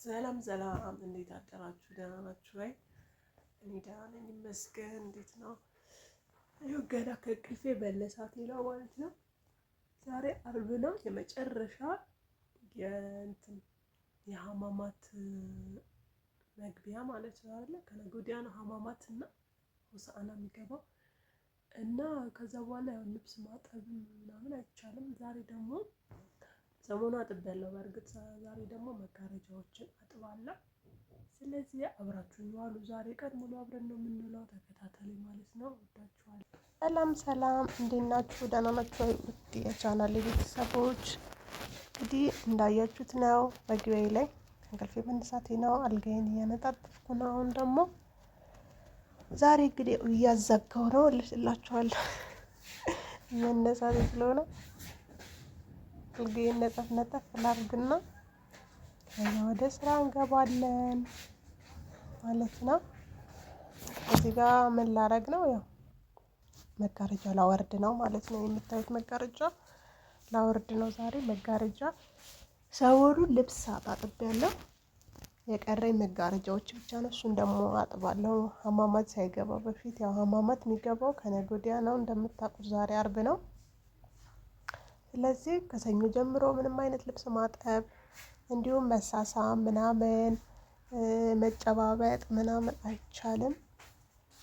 ሰላም ሰላም፣ እንዴት አደራችሁ? ደህና ናችሁ ወይ? እኔ ደህና ነኝ ይመስገን። እንዴት ነው? ይኸው ገና ከእንቅልፌ መነሳቴ ነው ማለት ነው። ዛሬ አርብ ነው፣ የመጨረሻ የሀማማት መግቢያ ማለት ነው አይደለ? ከነገ ወዲያ ነው ሀማማት እና ሆሳዕና የሚገባው እና ከዛ በኋላ ያው ልብስ ማጠብ ምናምን አይቻልም። ዛሬ ደግሞ ሰሞኑ አጥቤያለሁ። በእርግጥ ዛሬ ደግሞ መጋረጃዎችን አጥባለሁ። ስለዚህ አብራችሁኝ ዋሉ። ዛሬ ቀን ሙሉ አብረን ነው የምንውለው። ተከታተሉኝ ማለት ነው። ወዳችኋለሁ። ሰላም ሰላም፣ እንዴት ናችሁ? ደህና ናችሁ? የቻናሌ ቤተሰቦች እንግዲህ እንዳያችሁት ነው መግቢያዬ ላይ እንቅልፌ መነሳቴ ነው። አልጋዬን እያነጣጠፍኩ ነው። አሁን ደግሞ ዛሬ እንግዲህ እያዘጋሁ ነው እላችኋለሁ። መነሳቴ ስለሆነ አልጋዬን ነጠፍ ላድርግና ከዛ ወደ ስራ እንገባለን ማለት ነው። እዚህ ጋር ምን ላደርግ ነው? ያው መጋረጃ ላወርድ ነው ማለት ነው። የምታዩት መጋረጃ ላወርድ ነው ዛሬ። መጋረጃ ሰሞኑን ልብስ አጣጥቤያለሁ። የቀረኝ መጋረጃዎች ብቻ ነው። እሱን ደግሞ አጥባለሁ ሀማማት ሳይገባ በፊት። ያው ሀማማት የሚገባው ከነገ ወዲያ ነው እንደምታውቁት። ዛሬ አርብ ነው። ስለዚህ ከሰኞ ጀምሮ ምንም አይነት ልብስ ማጠብ እንዲሁም መሳሳም ምናምን መጨባበጥ ምናምን አይቻልም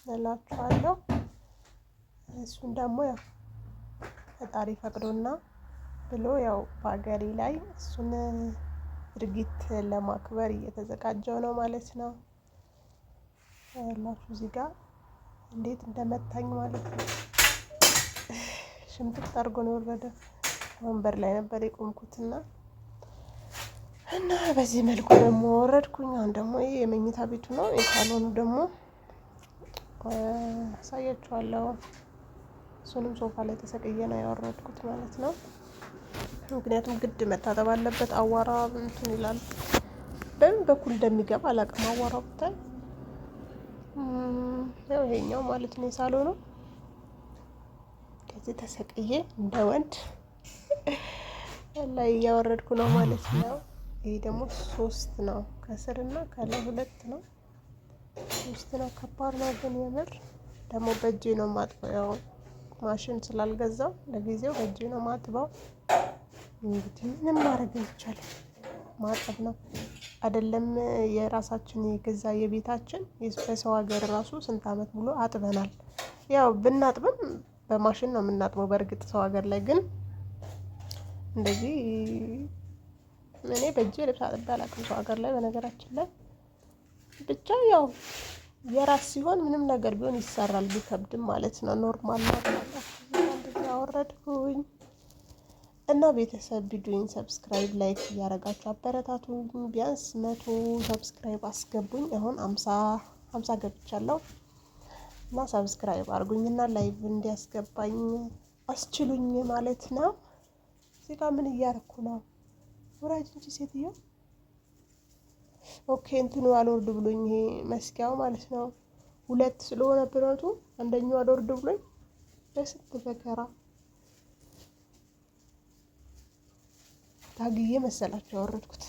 እላችኋለሁ። እሱን ደግሞ ያው ፈጣሪ ፈቅዶና ብሎ ያው በሀገሬ ላይ እሱን ድርጊት ለማክበር እየተዘጋጀው ነው ማለት ነው። ያላችሁ እዚህ ጋር እንዴት እንደመታኝ ማለት ነው። ሽምጥጥ አድርጎ ነው የወረደው። ወንበር ላይ ነበር የቆምኩትና እና በዚህ መልኩ ደግሞ ወረድኩኝ። አሁን ደግሞ ይሄ የመኝታ ቤቱ ነው። የሳሎኑ ደግሞ አሳያችኋለሁ። እሱንም ሶፋ ላይ ተሰቅዬ ነው ያወረድኩት ማለት ነው። ምክንያቱም ግድ መታጠብ አለበት። አዋራ እንትን ይላል። በምን በኩል እንደሚገባ አላውቅም። አዋራው ብታይ ያው ይሄኛው ማለት ነው የሳሎኑ። ከዚህ ተሰቅዬ እንደ ወንድ ላይ እያወረድኩ ነው ማለት ነው። ይሄ ደግሞ 3 ነው፣ ከስርና ከላይ 2 ነው። 3 ነው። ከባድ ነው ግን የምር ደግሞ በእጄ ነው ማጥበው። ያው ማሽን ስላልገዛው ለጊዜው በእጄ ነው ማጥበው። እንግዲህ ምንም ማድረግ አይቻልም፣ ማጠብ ነው አይደለም። የራሳችን የገዛ የቤታችን በሰው ሀገር ራሱ ስንት አመት ሙሉ አጥበናል። ያው ብናጥብም በማሽን ነው የምናጥበው። በእርግጥ ሰው ሀገር ላይ ግን እንደዚህ እኔ በእጄ ልብስ አጥቤ አላውቅም ሰው ሀገር ላይ። በነገራችን ላይ ብቻ ያው የራስ ሲሆን ምንም ነገር ቢሆን ይሰራል፣ ቢከብድም ማለት ነው። ኖርማል ነው። እንደዚህ አወረድኩኝ እና ቤተሰብ ቪዲዮን ሰብስክራይብ ላይክ እያደረጋችሁ አበረታቱኝ። ቢያንስ 100 ሰብስክራይብ አስገቡኝ። አሁን 50 ገብቻለሁ እና ሰብስክራይብ አድርጉኝና ላይቭ እንዲያስገባኝ አስችሉኝ ማለት ነው። እዚህ ጋር ምን እያደረኩ ነው? ወራጅ እንጂ ሴትዮ። ኦኬ እንትኑ አልወርድ ብሎኝ ይሄ መስኪያው ማለት ነው 2 ስለሆነ ብረቱ አንደኛው አልወርድ ብሎኝ በስንት መከራ ታግዬ መሰላችሁ ያወረድኩት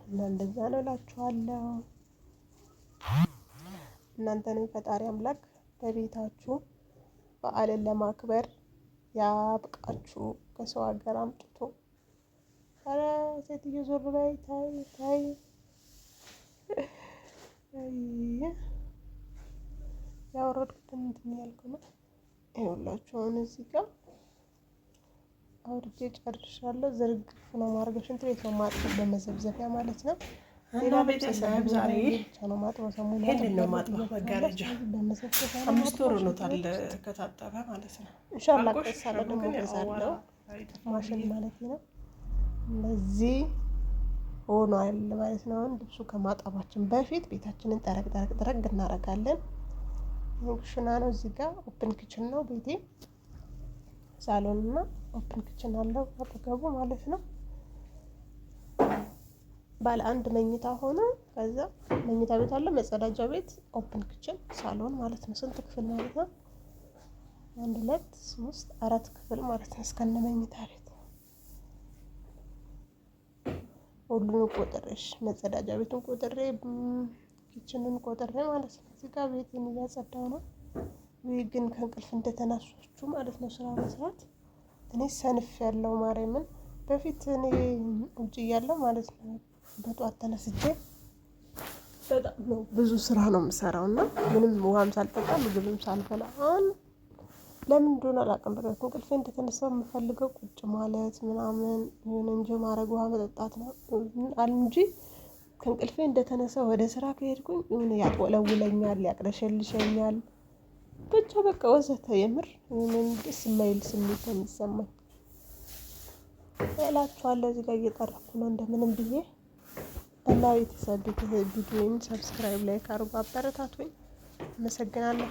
እና እንደዛ ነው እላችኋለሁ። እናንተንም ፈጣሪ አምላክ በቤታችሁ በዓልን ለማክበር ያብቃችሁ። ከሰው ሀገር አምጥቶ ኧረ ሴትዮ ዞር በይ ታይ ያወረድኩትን እንትን እያልኩ ነው። ይኸውላችሁ አሁን እዚህ ጋር አውርጄ ጨርሻለሁ። ዝርግፍ ነው ማድረግ። ሽንት ቤት ነው ማጥበው በመዘብዘቢያ ማለት ነው። እና ቤተሰብ ዛሬ ነው ማጥበው። ሰሞኑን ይሄንን ነው ማጥበው። መጋረጃ 5 ወር ሆኖታል ከታጠበ ማለት ነው። ኢንሻአላህ ቀሳለ ደግሞ ገዛለሁ ማሽን ማለት ነው። እነዚህ ሆኗል ማለት ነው። አሁን ልብሱ ከማጠባችን በፊት ቤታችንን ጠረግ እናደርጋለን። ኩሽና ነው እዚህ ጋር ኦፕን ኪችን ነው ቤቴ። ሳሎን እና ኦፕን ኪችን አለው አጠገቡ ማለት ነው። ባለ 1 መኝታ ሆነ። ከዛ መኝታ ቤት አለ፣ መጸዳጃ ቤት፣ ኦፕን ኪችን፣ ሳሎን ማለት ነው። ስንት ክፍል ማለት ነው? 1 2 3 4 ክፍል ማለት ነው እስከነ መኝታ ቤት። ሁሉንም ቆጥሬሽ መጸዳጃ ቤቱን ቆጥሬ ኪችንን ቆጥሬ ማለት ነው። እዚህ ጋር ቤቴን እያጸዳሁ ነው። ወይ ግን ከእንቅልፍ እንደተነሳችሁ ማለት ነው ስራ መስራት እኔ ሰንፍ ያለው ማርያምን በፊት እኔ ውጭ እያለሁ ማለት ነው በጧት ተነስቼ በጣም ነው ብዙ ስራ ነው የምሰራው እና ምንም ውሃም ሳልጠጣ ምግብም ሳልበላ አሁን ለምን እንደሆነ አላውቅም። በቃ ከእንቅልፌ እንደተነሳው የምፈልገው ቁጭ ማለት ምናምን የሆነ እንጂ ማድረግ ውሃ መጠጣት ነው እንጂ ከእንቅልፌ እንደተነሳው ወደ ስራ ከሄድኩኝ የሆነ ያጥወለውለኛል፣ ያቅለሸልሸኛል ብቻ በቃ ወዘተ የምር ምንም ደስ የማይል ስሜት ነው የሚሰማኝ እላችኋለሁ። እዚህ ጋር እየጠረኩ ነው እንደምንም ብዬ እና ቤተሰብ ቪዲዮውን ሰብስክራይብ ላይክ አድርጉ፣ አበረታቱኝ። አመሰግናለሁ።